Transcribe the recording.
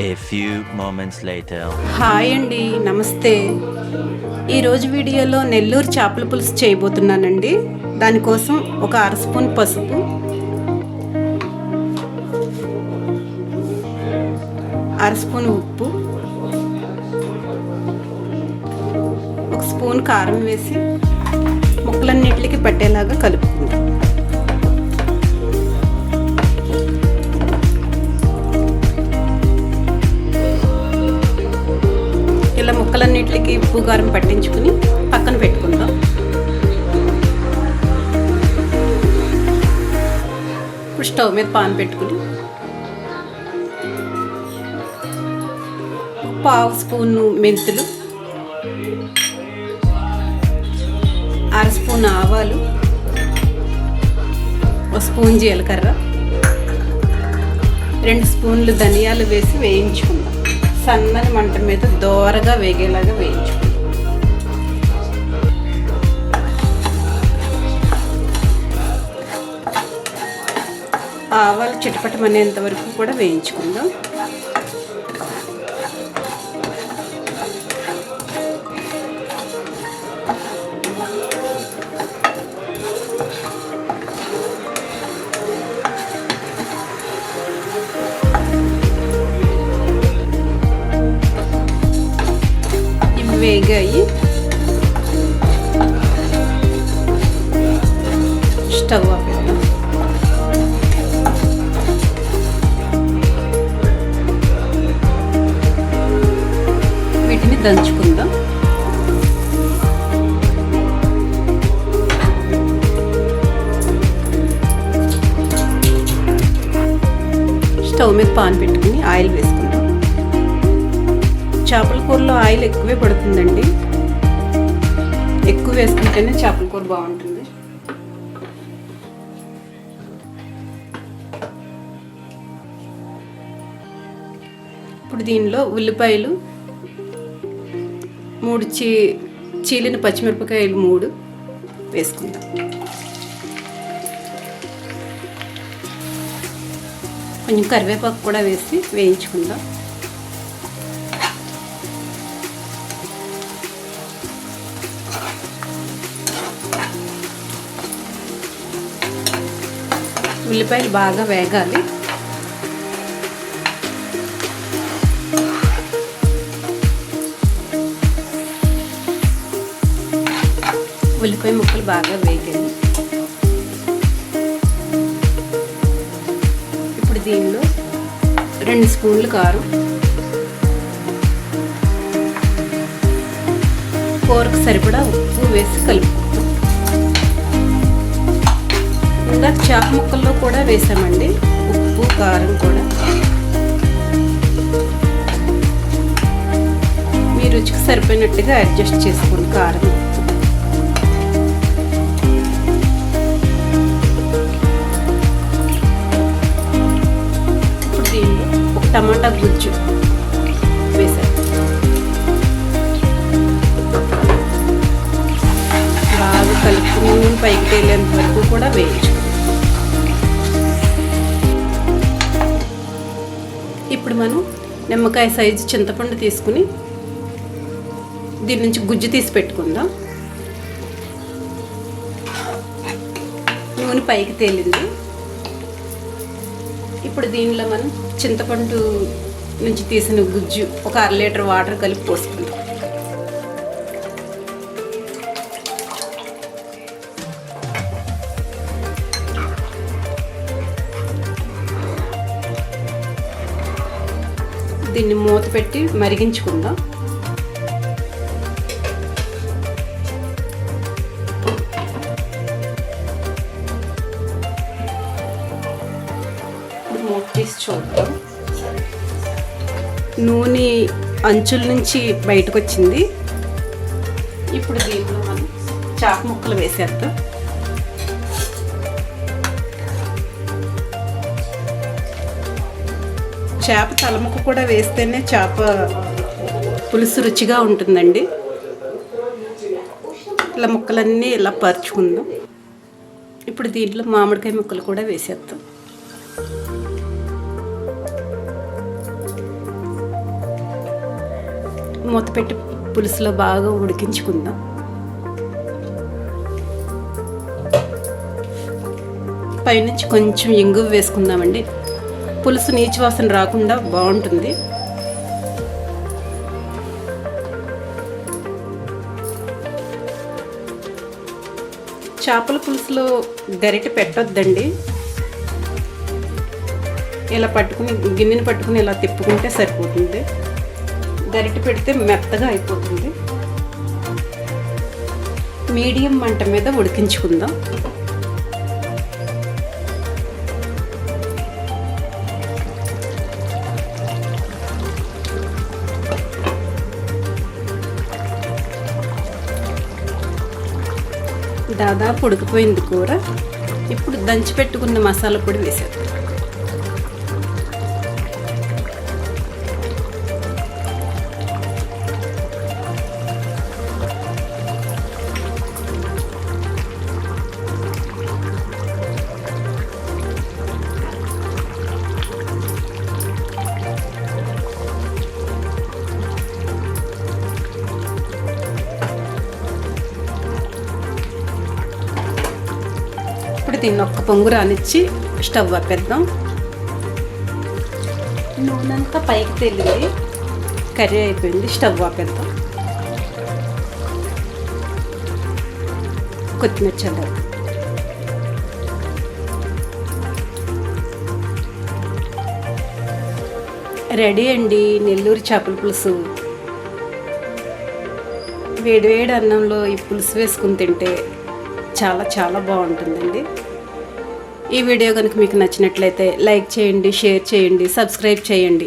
A few moments later. Hi అండి, నమస్తే. ఈరోజు వీడియోలో నెల్లూరు చేపల పులుసు చేయబోతున్నానండి. దానికోసం ఒక అర స్పూన్ పసుపు, అర స్పూన్ ఉప్పు, ఒక స్పూన్ కారం వేసి ముక్కలన్నిటికి పట్టేలాగా కలుపుకుందాం. ఇలా ముక్కలన్నిటికి ఉప్పు కారం పట్టించుకుని పక్కన పెట్టుకుందాం. ఇప్పుడు స్టవ్ మీద పాన్ పెట్టుకుని పావు స్పూను మెంతులు, అర స్పూన్ ఆవాలు, ఒక స్పూన్ జీలకర్ర, 2 స్పూన్లు ధనియాలు వేసి వేయించుకుందాం. సన్నని మంట మీద దోరగా వేగేలాగా వేయించుకుందాం. ఆవాలు చిటపటమనేంత వరకు కూడా వేయించుకుందాం. వేగాయి. స్టవ్ ఆపేద్దాం. వీటిని దంచుకుందాం. స్టవ్ మీద పాన్ పెట్టుకుని ఆయిల్ వేసుకుందాం. చేపల కూరలో ఆయిల్ ఎక్కువే పడుతుందండి. ఎక్కువ వేసుకుంటేనే చేపల కూర బాగుంటుంది. ఇప్పుడు దీనిలో ఉల్లిపాయలు 3 చీలిన పచ్చిమిరపకాయలు 3 వేసుకుందాం. కొంచెం కరివేపాకు కూడా వేసి వేయించుకుందాం. ఉల్లిపాయలు బాగా వేగాలి. ఉల్లిపాయ ముక్కలు బాగా వేగాయి. ఇప్పుడు దీనిలో 2 స్పూన్లు కారం, కూరకు సరిపడా ఉప్పు వేసి కలుపుకుంటాం. ఇందాక చేప ముక్కల్లో కూడా వేసామండి ఉప్పు కారం కూడా. మీ రుచికి సరిపోయినట్టుగా అడ్జస్ట్ చేసుకోండి కారం. ఇప్పుడు దీనిలో ఒక టమాటా గుజ్జు వేసాను. బాగా కలుపుకుని పైకి తేలేంత వరకు కూడా వేయించు. ఇప్పుడు మనం నిమ్మకాయ సైజు చింతపండు తీసుకుని దీని నుంచి గుజ్జు తీసి పెట్టుకుందాం. నూనె పైకి తేలింది. ఇప్పుడు దీనిలో మనం చింతపండు నుంచి తీసిన గుజ్జు ఒక 1/2 లీటర్ వాటర్ కలిపి పోసుకుందాం. దీన్ని మూత పెట్టి మరిగించుకుందాం. మూత తీసి చూద్దాం. నూనె అంచుల నుంచి బయటకు వచ్చింది. ఇప్పుడు దీంట్లో మనం చేప ముక్కలు వేసేద్దాం. చేప తలముక్క కూడా వేస్తేనే చేప పులుసు రుచిగా ఉంటుందండి. ఇలా ముక్కలన్నీ ఇలా పరుచుకుందాం. ఇప్పుడు దీంట్లో మామిడికాయ ముక్కలు కూడా వేసేద్దాం. మూత పెట్టి పులుసులో బాగా ఉడికించుకుందాం. పైనుంచి కొంచెం ఇంగువ వేసుకుందామండి. పులుసు నీచు వాసన రాకుండా బాగుంటుంది. చేపల పులుసులో గరిటె పెట్టొద్దండి. ఇలా పట్టుకుని గిన్నెని పట్టుకుని ఇలా తిప్పుకుంటే సరిపోతుంది. గరిటె పెడితే మెత్తగా అయిపోతుంది. మీడియం మంట మీద ఉడికించుకుందాం. దాదాపు ఉడికిపోయింది కూర. ఇప్పుడు దంచి పెట్టుకున్న మసాలా పొడి వేసేద్దాం. ఇప్పుడు దీన్ని ఒక్క పొంగు రానిచ్చి స్టవ్ ఆపేద్దాం. నూనె అంతా పైకి తేలింది, కర్రీ అయిపోయింది. స్టవ్ ఆపేద్దాం. కొత్తిమీర చల్లాలి. రెడీ అండి నెల్లూరు చేపల పులుసు. వేడివేడి అన్నంలో ఈ పులుసు వేసుకుని తింటే చాలా చాలా బాగుంటుందండి. ఈ వీడియో కనుక మీకు నచ్చినట్లయితే లైక్ చేయండి, షేర్ చేయండి, సబ్స్క్రైబ్ చేయండి.